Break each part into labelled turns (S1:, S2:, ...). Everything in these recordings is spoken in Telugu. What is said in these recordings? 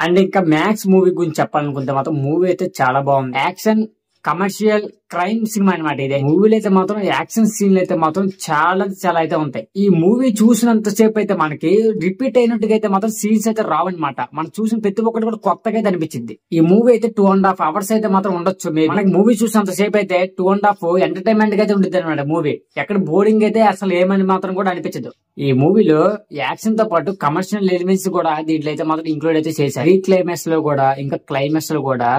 S1: అండ్ ఇంకా మ్యాక్స్ మూవీ గురించి చెప్పాలనుకుంటే మాత్రం మూవీ అయితే చాలా బాగుంది. యాక్షన్ కమర్షియల్ క్రైమ్ సినిమా అనమాట. ఇదే మూవీలో అయితే మాత్రం యాక్షన్ సీన్లు అయితే మాత్రం చాలా చాలా అయితే ఉంటాయి. ఈ మూవీ చూసినంత సేపు అయితే మనకి రిపీట్ అయినట్టుగా అయితే మాత్రం సీన్స్ అయితే రావన్నమాట. మనం చూసిన ప్రతి ఒక్కటి కూడా కొత్తగా అయితే అనిపించింది. ఈ మూవీ అయితే 2.5 hours అయితే మాత్రం ఉండొచ్చు. మనకి మూవీ చూసినంత సేపు అయితే 2.5 ఎంటర్టైన్మెంట్ గా అయితే ఉంటుంది అనమాట. మూవీ ఎక్కడ బోరింగ్ అయితే అసలు ఏమని మాత్రం కూడా అనిపించదు. ఈ మూవీలో యాక్షన్ తో పాటు కమర్షియల్ ఎలిమెంట్స్ కూడా దీంట్లో అయితే మాత్రం ఇంక్లూడ్ అయితే చేశారు. ఈ క్లైమాక్స్ లో కూడా ఇంకా క్లైమాక్స్ లో కూడా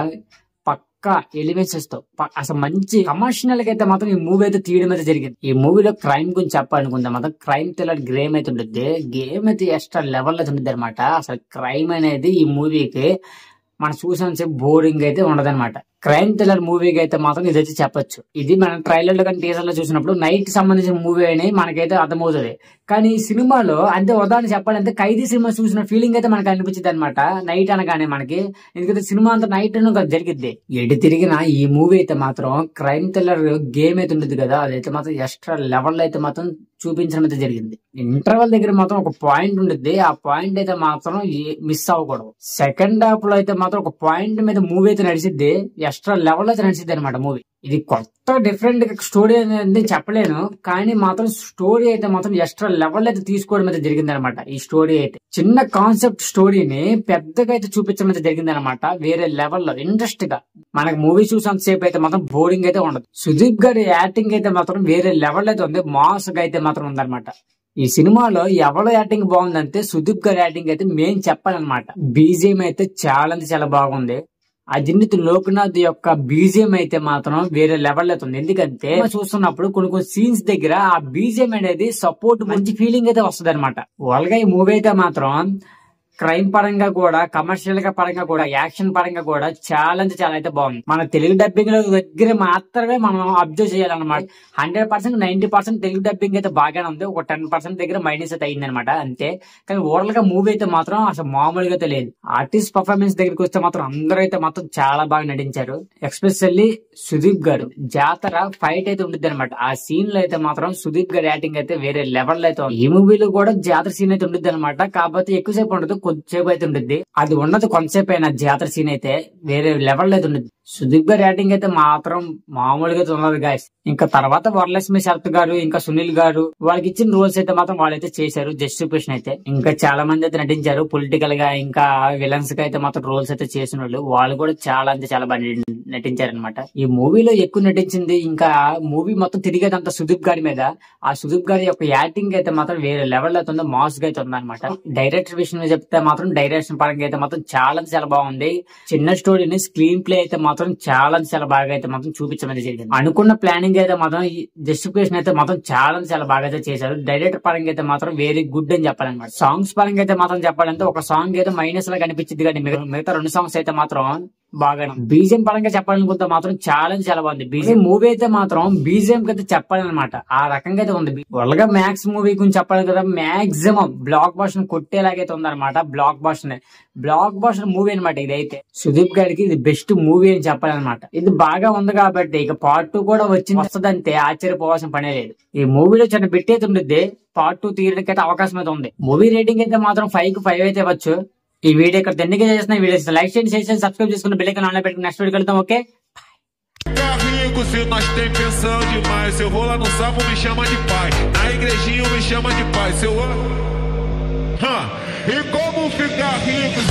S1: ఎలిమెంట్స్ ఇస్తావు. అసలు మంచి కమర్షియల్ గా అయితే మాత్రం ఈ మూవీ అయితే తీయడం అయితే జరిగింది. ఈ మూవీలో క్రైమ్ గురించి చెప్పాలనుకుంటే మాత్రం క్రైమ్ థ్రిల్లర్ గేమ్ అయితే ఉంటుంది. గేమ్ అయితే ఎక్స్ట్రా లెవెల్ అయితే ఉంటుంది అనమాట. అసలు క్రైమ్ అనేది ఈ మూవీకి మనం చూసినంతసేపు బోరింగ్ అయితే ఉండదన్నమాట. క్రైమ్ థ్రిల్లర్ మూవీకి అయితే మాత్రం ఇదైతే చెప్పొచ్చు. ఇది మన ట్రైలర్ లో కానీ టీజర్ లో చూసినప్పుడు నైట్ సంబంధించిన మూవీ అని మనకైతే అర్థమవుతుంది. కానీ ఈ సినిమాలో అంటే ఉదాహరణ చెప్పాలంటే ఖైదీ సినిమా చూసిన ఫీలింగ్ అయితే మనకు అనిపించింది అనమాట నైట్ అనగానే మనకి. ఎందుకంటే సినిమా అంతా నైట్ జరిగిద్ది. ఎటు తిరిగిన ఈ మూవీ అయితే మాత్రం క్రైమ్ థ్రిల్లర్ గేమ్ అయితే ఉంటుంది కదా, అదైతే మాత్రం ఎక్స్ట్రా లెవెల్ అయితే మాత్రం చూపించడం అయితే జరిగింది. ఇంటర్వెల్ దగ్గర మాత్రం ఒక పాయింట్ ఉంటుంది. ఆ పాయింట్ అయితే మాత్రం మిస్ అవ్వకూడదు. సెకండ్ హాఫ్ లో అయితే మాత్రం ఒక పాయింట్ మీద మూవీ అయితే నడిచిద్ది. ఎక్స్ట్రా లెవెల్ అయితే నడిచిద్ది అనమాట మూవీ. ఇది కొత్త డిఫరెంట్ స్టోరీ అనేది చెప్పలేను, కానీ మాత్రం స్టోరీ అయితే మాత్రం ఎక్స్ట్రా లెవెల్ అయితే తీసుకోవడం అయితే జరిగింది అనమాట. ఈ స్టోరీ అయితే చిన్న కాన్సెప్ట్ స్టోరీని పెద్దగా అయితే చూపించడం అయితే జరిగింది అనమాట. వేరే లెవెల్లో ఇంట్రెస్ట్ గా మనకు మూవీ చూసినంత సేపు అయితే మాత్రం బోరింగ్ అయితే ఉండదు. సుదీప్ గారి యాక్టింగ్ అయితే మాత్రం వేరే లెవెల్ అయితే ఉంది. మాస్ గా అయితే మాత్రం ఉందన్నమాట. ఈ సినిమాలో ఎవరి యాక్టింగ్ బాగుందంటే సుదీప్ గారి యాక్టింగ్ అయితే మెయిన్ చెప్పాలన్నమాట. బీజిఎం అయితే చాలా బాగుంది. అజిత్ లోక్నాథ్ యొక్క బీజిఎం అయితే మాత్రం వేరే లెవెల్ అవుతుంది. ఎందుకంటే చూస్తున్నప్పుడు కొన్ని సీన్స్ దగ్గర ఆ బీజిఎం అనేది సపోర్ట్ మంచి ఫీలింగ్ అయితే వస్తుంది అనమాట. వాళ్ళగా ఈ మూవీ అయితే మాత్రం క్రైమ్ పరంగా కూడా కమర్షియల్ గా పరంగా కూడా యాక్షన్ పరంగా కూడా చాలా అయితే బాగుంది. మన తెలుగు డబ్బింగ్ దగ్గర మాత్రమే మనం అబ్జర్వ్ చేయాలన్నమాట. 100% 90% తెలుగు డబ్బింగ్ అయితే బాగానే ఉంది. ఒక 10% దగ్గర మైనస్ అయితే అయింది అనమాట అంతే. కానీ ఓవరాల్ గా మూవీ అయితే మాత్రం అసలు మామూలుగా అయితే లేదు. ఆర్టిస్ట్ పర్ఫార్మెన్స్ దగ్గరికి వస్తే మాత్రం అందరూ అయితే మాత్రం చాలా బాగా నటించారు. ఎస్పెషల్లీ సుదీప్ గారు జాతర ఫైట్ అయితే ఉంటుంది అనమాట. ఆ సీన్ లో అయితే మాత్రం సుదీప్ గారి యాక్టింగ్ అయితే వేరే లెవెల్ అయితే ఉంది. ఈ మూవీలో కూడా జాతర సీన్ అయితే ఉంటుంది అనమాట. కాకపోతే ఎక్కువసేపు ఉండదు, కొంతసేపు అయితే ఉంటుంది. అది ఉన్నది కొంతసేపు అయినా జాతర సీన్ అయితే వేరే లెవెల్ అయితే ఉంటుంది. సుదీప్ గారి యాక్టింగ్ అయితే మాత్రం మామూలుగా ఉన్నది గాయస్. ఇంకా తర్వాత వరలక్ష్మి శరత్ గారు ఇంకా సునీల్ గారు వాళ్ళకి ఇచ్చిన రోల్స్ అయితే మాత్రం వాళ్ళైతే చేశారు. జస్టిఫికేషన్ అయితే ఇంకా చాలా మంది అయితే నటించారు. పొలిటికల్ గా ఇంకా విలన్స్ గా అయితే మాత్రం రోల్స్ అయితే చేసిన వాళ్ళు కూడా చాలా బాగా నటించారనమాట. ఈ మూవీలో ఎక్కువ నటించింది ఇంకా మూవీ మొత్తం తిరిగేదంతా సుదీప్ గారి మీద. ఆ సుదీప్ గారి యొక్క యాక్టింగ్ అయితే మాత్రం వేరే లెవెల్ అవుతుంది. మాస్ గా అయితే ఉందన్నమాట. డైరెక్టర్ విషయం చెప్తే మాత్రం డైరెక్షన్ పరంగా అయితే మాత్రం చాలా బాగుంది. చిన్న స్టోరీని స్క్రీన్ ప్లే అయితే మాత్రం చాలా బాగా అయితే మాత్రం చూపించడం జరిగింది. అనుకున్న ప్లానింగ్ అయితే మాత్రం జస్టిఫికేషన్ అయితే మాత్రం చాలా బాగా అయితే చేశారు. డైరెక్టర్ పరంగా అయితే మాత్రం వెరీ గుడ్ అని చెప్పాలన్నమాట. సాంగ్స్ పరంగా అయితే మాత్రం చెప్పాలంటే ఒక సాంగ్ అయితే మైనస్ లాగా అనిపించింది, కానీ మిగతా 2 songs అయితే మాత్రం బాగా. బీజిఎం పరంగా చెప్పాలనుకుంటే మాత్రం చాలా బాగుంది. బీజిఎం మూవీ అయితే మాత్రం బీజిఎం అయితే చెప్పాలన్నమాట. ఆ రకంగా అయితే ఉంది. వరల్గా మ్యాక్స్ మూవీ గురించి చెప్పాలి కదా, మాక్సిమం బ్లాక్ బాస్టర్ కొట్టేలాగైతే ఉందన్నమాట. బ్లాక్ బాస్టర్ మూవీ అనమాట. ఇదైతే సుదీప్ గారికి ఇది బెస్ట్ మూవీ అని చెప్పాలన్నమాట. ఇది బాగా ఉంది కాబట్టి ఇక part 2 కూడా వస్తుందంటే ఆశ్చర్యపోవాల్సిన పనే లేదు. ఈ మూవీలో చిన్న బిట్ అయితే ఉంటుంది. part 2 తీయడానికి అయితే అవకాశం అయితే ఉంది. మూవీ రేటింగ్ అయితే మాత్రం 5 అయితే ఇవ్వచ్చు. ఈ వీడియో ఇక్కడ ఎందుకు చేసిన వీడియో లైక్ చేయండి, షేర్ చేయండి, సబ్స్క్రైబ్ చేసుకుని బెల్ ఐకాన్ ఆన్ లో పెట్టుకుని నెక్స్ట్ వీడియో వెళ్తాం. Okay,
S2: rico, se nós tem pensão demais. Se eu vou lá no sapo, me chama de pai. Na igrejinha, me chama de pai. Se eu... E como ficar rico?